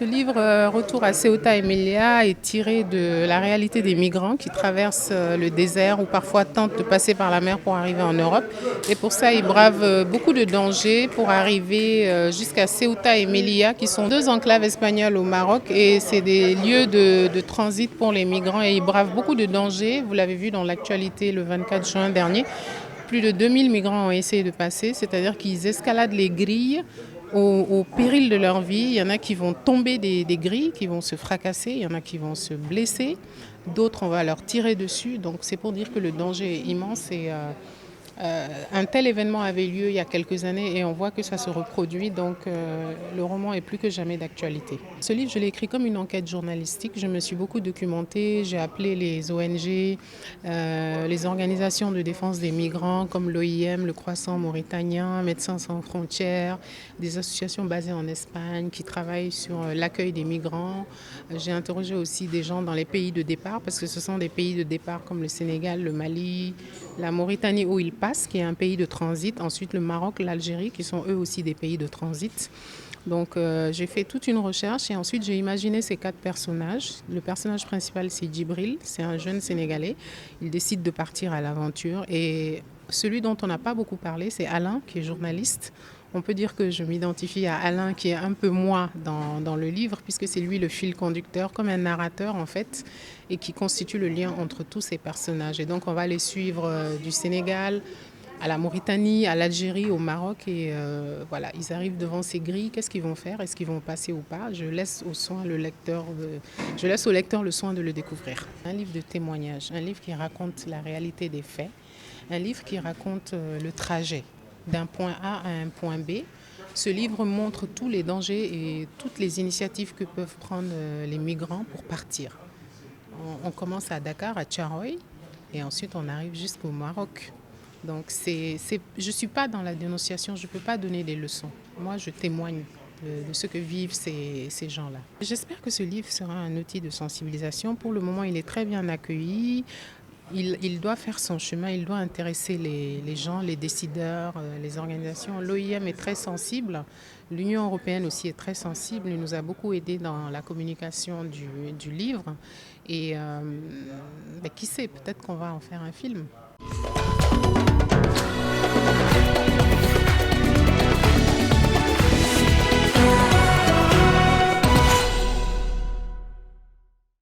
Ce livre, Retour à Ceuta et Melilla, est tiré de la réalité des migrants qui traversent le désert ou parfois tentent de passer par la mer pour arriver en Europe. Et pour ça, ils bravent beaucoup de dangers pour arriver jusqu'à Ceuta et Melilla, qui sont deux enclaves espagnoles au Maroc. Et c'est des lieux de transit pour les migrants et ils bravent beaucoup de dangers. Vous l'avez vu dans l'actualité le 24 juin dernier. Plus de 2000 migrants ont essayé de passer, c'est-à-dire qu'ils escaladent les grilles au péril de leur vie. Il y en a qui vont tomber des grilles, qui vont se fracasser, il y en a qui vont se blesser, d'autres on va leur tirer dessus. Donc c'est pour dire que le danger est immense et un tel événement avait lieu il y a quelques années et on voit que ça se reproduit, donc le roman est plus que jamais d'actualité. Ce livre, je l'ai écrit comme une enquête journalistique. Je me suis beaucoup documentée, j'ai appelé les ONG, les organisations de défense des migrants comme l'OIM, le Croissant mauritanien, Médecins sans frontières, des associations basées en Espagne qui travaillent sur l'accueil des migrants. J'ai interrogé aussi des gens dans les pays de départ parce que ce sont des pays de départ comme le Sénégal, le Mali, la Mauritanie où ils passent, qui est un pays de transit, ensuite le Maroc, l'Algérie, qui sont eux aussi des pays de transit. Donc j'ai fait toute une recherche et ensuite j'ai imaginé ces 4 personnages. Le personnage principal, c'est Djibril, c'est un jeune Sénégalais. Il décide de partir à l'aventure et celui dont on n'a pas beaucoup parlé, c'est Alain, qui est journaliste. On peut dire que je m'identifie à Alain, qui est un peu moi dans le livre, puisque c'est lui le fil conducteur, comme un narrateur en fait, et qui constitue le lien entre tous ces personnages. Et donc on va les suivre du Sénégal à la Mauritanie, à l'Algérie, au Maroc, et voilà, ils arrivent devant ces grilles. Qu'est-ce qu'ils vont faire? Est-ce qu'ils vont passer ou pas? Je laisse au lecteur le soin de le découvrir. Un livre de témoignage, un livre qui raconte la réalité des faits, un livre qui raconte le trajet d'un point A à un point B. Ce livre montre tous les dangers et toutes les initiatives que peuvent prendre les migrants pour partir. On commence à Dakar, à Tcharoy, et ensuite on arrive jusqu'au Maroc. Donc je ne suis pas dans la dénonciation, je ne peux pas donner des leçons. Moi, je témoigne de ce que vivent ces gens-là. J'espère que ce livre sera un outil de sensibilisation. Pour le moment, il est très bien accueilli. Il doit faire son chemin, il doit intéresser les gens, les décideurs, les organisations. L'OIM est très sensible, l'Union européenne aussi est très sensible. Il nous a beaucoup aidé dans la communication du livre. Et qui sait, peut-être qu'on va en faire un film.